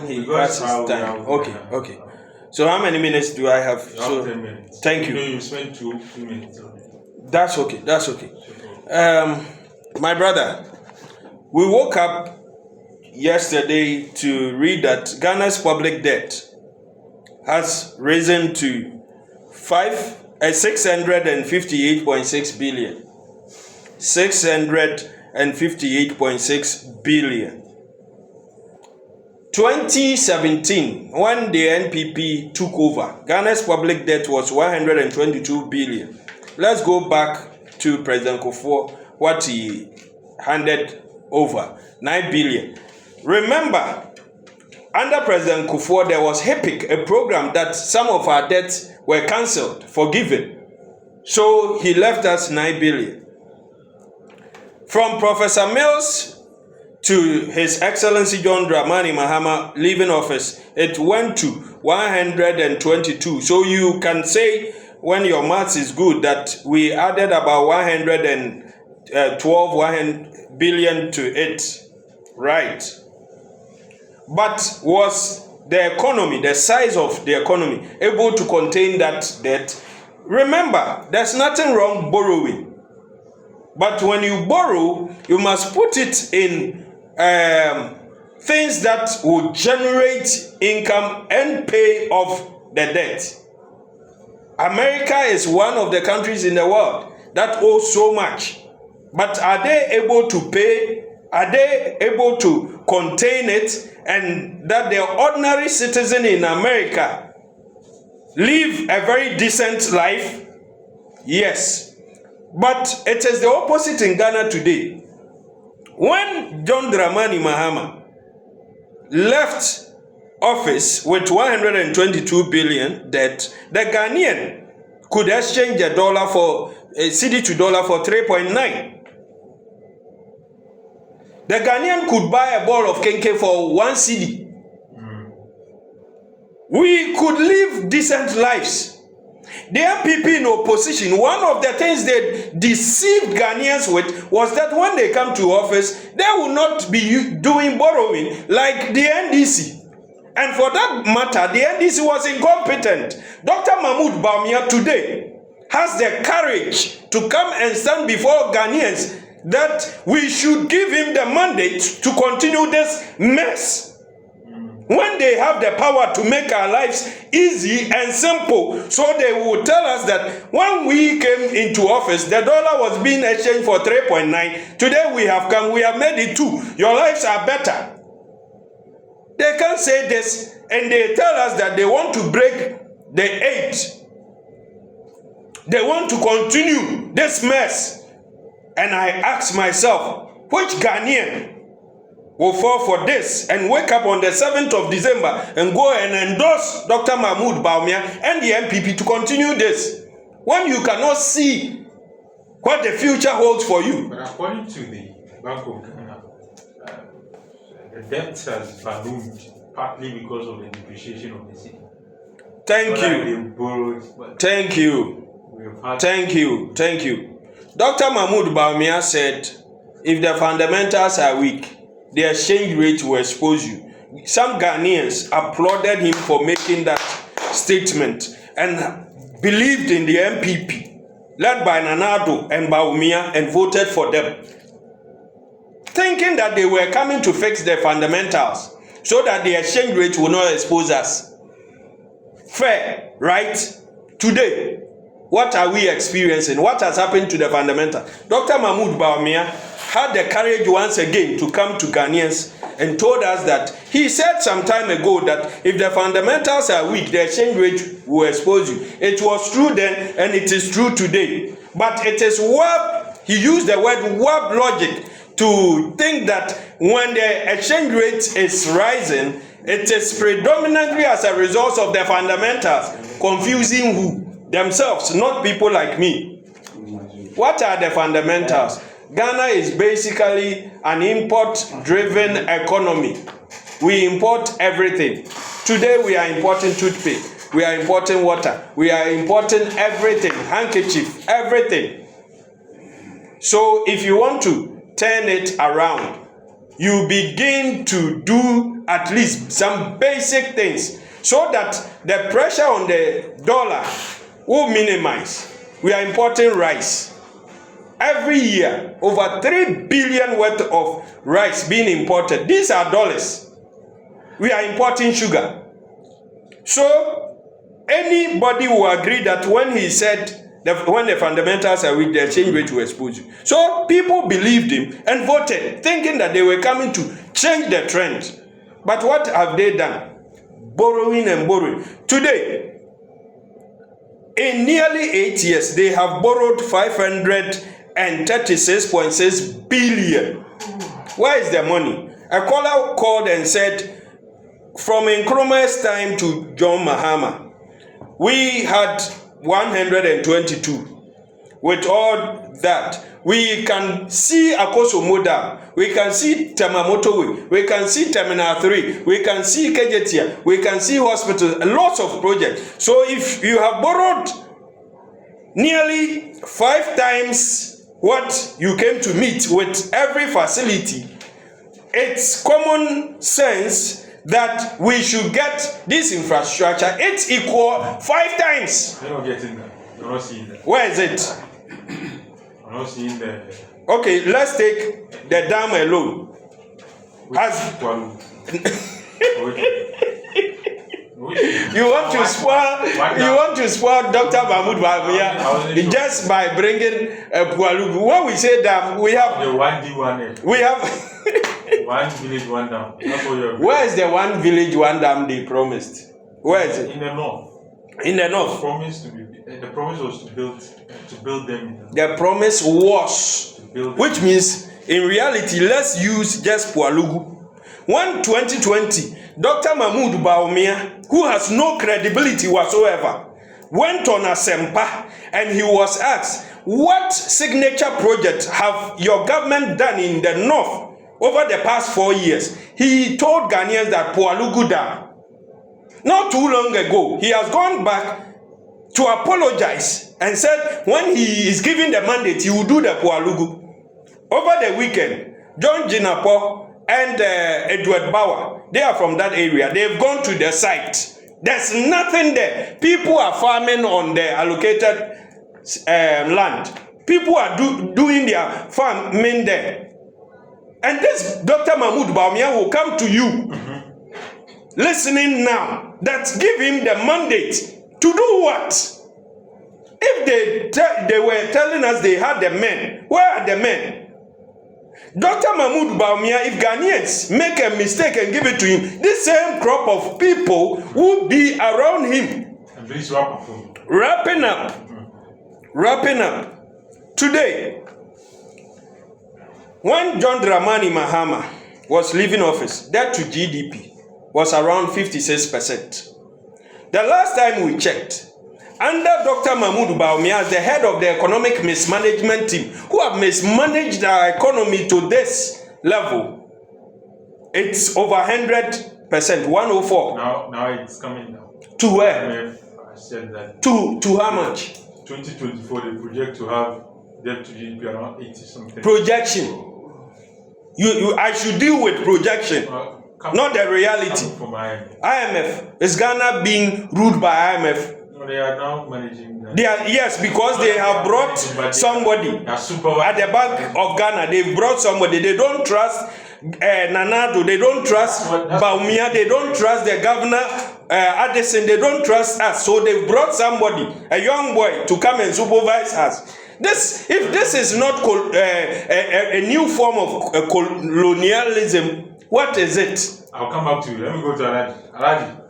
He passes time. Okay. So how many minutes do I have? So 10 minutes. Thank you. You spent 2 minutes. That's okay. My brother, we woke up yesterday to read that Ghana's public debt has risen to 658.6 billion. 658.6 billion. 2017, when the NPP took over, Ghana's public debt was 122 billion. Let's go back to President Kufuor, what he handed over, 9 billion. Remember, under President Kufuor, there was HIPIC, a program that some of our debts were cancelled, forgiven. So he left us 9 billion. From Professor Mills to His Excellency John Dramani Mahama leaving office, it went to 122. So you can say, when your maths is good, that we added about 112 billion to it. Right. But was the economy, the size of the economy, able to contain that debt? Remember, there's nothing wrong borrowing. But when you borrow, you must put it in things that will generate income and pay off the debt. America is one of the countries in the world that owes so much. But are they able to pay? Are they able to contain it? And that the ordinary citizen in America live a very decent life? Yes. But it is the opposite in Ghana today. When John Dramani Mahama left office with 122 billion debt, the Ghanaian could exchange a cedi to dollar for 3.9. The Ghanaian could buy a ball of kenke for 1 cedi. We could live decent lives. The MPP in opposition, one of the things they deceived Ghanaians with was that when they come to office, they will not be doing borrowing like the NDC. And for that matter, the NDC was incompetent. Dr. Mahmoud Bawumia today has the courage to come and stand before Ghanaians that we should give him the mandate to continue this mess. When they have the power to make our lives easy and simple, so they will tell us that when we came into office, the dollar was being exchanged for 3.9. Today we have made it 2. Your lives are better. They can't say this, and they tell us that they want to break the 8. They want to continue this mess. And I ask myself, which Ghanaian will fall for this and wake up on the 7th of December and go and endorse Dr. Mahmoud Bawumia and the MPP to continue this when you cannot see what the future holds for you? But according to the Bank of Ghana, the debt has ballooned partly because of the depreciation of the cedi. Thank you. Dr. Mahmoud Bawumia said, if the fundamentals are weak, the exchange rate will expose you. Some Ghanaians applauded him for making that statement and believed in the MPP, led by Nana Addo and Bawumia, and voted for them, thinking that they were coming to fix the fundamentals so that the exchange rate will not expose us. Fair, right? Today, what are we experiencing? What has happened to the fundamental? Dr. Mahmoud Bawumia had the courage once again to come to Ghanaians and told us that he said some time ago that if the fundamentals are weak, the exchange rate will expose you. It was true then and it is true today. But it is he used the word warped logic to think that when the exchange rate is rising, it is predominantly as a result of the fundamentals, confusing who? Themselves, not people like me. What are the fundamentals? Ghana is basically an import-driven economy. We import everything. Today we are importing toothpaste. We are importing water. We are importing everything, handkerchief, everything. So if you want to turn it around, you begin to do at least some basic things so that the pressure on the dollar will minimize. We are importing rice. Every year, over 3 billion worth of rice being imported. These are dollars. We are importing sugar. So, anybody will agree that when he said, when the fundamentals are weak, the exchange rate will expose you. So, people believed him and voted, thinking that they were coming to change the trend. But what have they done? Borrowing and borrowing. Today, in nearly 8 years, they have borrowed 536.6 billion. Where is the money? A caller called and said, from Nkrumah's time to John Mahama, we had 122. With all that, we can see Akoso Moda, we can see Tamamoto, we can see Terminal 3, we can see Kejetia, we can see hospitals, lots of projects. So if you have borrowed nearly 5 times what you came to meet with every facility, it's common sense that we should get this infrastructure. It's equal 5 times. You're not getting that. You're not seeing that. Where is it? I'm not seeing that. Okay, let's take the dam alone. You want to spoil Dr. Mahmoud Bawumia just by bringing Pualugu. When we say dam, we have the 1D1F. We have one village, one dam. That's what you're. Where is the one village, one dam they promised? Where is it? In the north. In the north. The promise was to build them. The promise was, which means in reality, let's use just Pualugu. When 2020, Dr. Mahmoud Bawumia, who has no credibility whatsoever, went on Asempa and he was asked, what signature project have your government done in the north over the past 4 years? He told Ghanaians that Pualugu Dam. Not too long ago, he has gone back to apologize and said when he is given the mandate, he will do the Pualugu. Over the weekend, John Jinapo and Edward Bauer, they are from that area. They've gone to the site. There's nothing there. People are farming on the allocated land. People are doing their farming there. And this Dr. Mahmoud Bawumia will come to you, listening now, that give him the mandate to do what? If they were telling us they had the men, where are the men? Dr. Mahmoud Bawumia, if Ghanaians make a mistake and give it to him, this same crop of people will be around him. And please wrap up. Wrapping up. Today, when John Dramani Mahama was leaving office, debt to GDP was around 56%. The last time we checked, under Dr. Mahmoud Bawumia as the head of the economic mismanagement team, who have mismanaged our economy to this level, it's over 100%, 104. Now it's coming down. To where? I said that. To how much? 2024, they project to have debt to GDP around 80 something. Projection. I should deal with projection, not the reality. From IMF. Is Ghana being ruled by IMF? No, they are now managing that. Yes, because they have brought somebody at the Bank of Ghana. They've brought somebody. They don't trust Nanado. They don't trust Bawumia. They don't trust the governor, Addison. They don't trust us. So they've brought somebody, a young boy, to come and supervise us. If this is not a new form of colonialism, what is it? I'll come back to you. Let me go to Alhaji.